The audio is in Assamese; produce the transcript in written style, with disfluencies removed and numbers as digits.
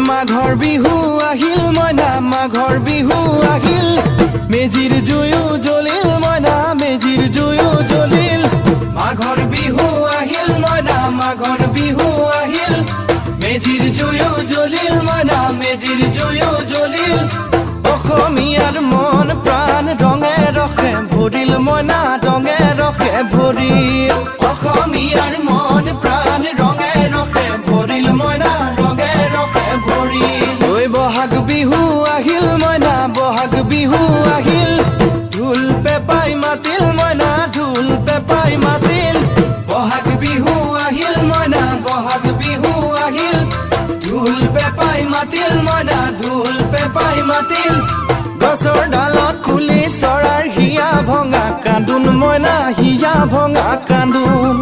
মাঘৰ বিহু আহিল মইনা মাঘৰ বিহু আহিল মেজিৰ জুয়ো জ্বলিল মইনা মেজিৰ জুয়ো জ্বলিল মাঘৰ বিহু আহিল মইনা মাঘৰ বিহু আহিল মেজিৰ জুয়ো জ্বলিল মইনা মেজিৰ জুয়ো জ্বলিল অসমীয়াৰ মন প্ৰাণ ৰঙে ৰখে ভৰিল মইনা ৰঙে ৰখে ভৰিল অসমীয়াৰ মন প্ৰাণ ৰঙে ৰখে ভৰিল মইনা ৰঙে ৰখে ভৰিল ঐ বহাগ বিহু আহিল মইনা বহাগ বিহু আহিল ঢোল পেপাই মাতিল মইনা ঢোল পেপাই মাতিল বহাগ বিহু আহিল মইনা বহাগ বিহু আহিল ঢোল পেপাই মাতিল মইনা ঢোল পেপাই মাতিল গছৰ ডালত কুলি চৰাইৰ হিয়া ভঙা কান্দোন মইনা হিয়া ভঙা কান্দোন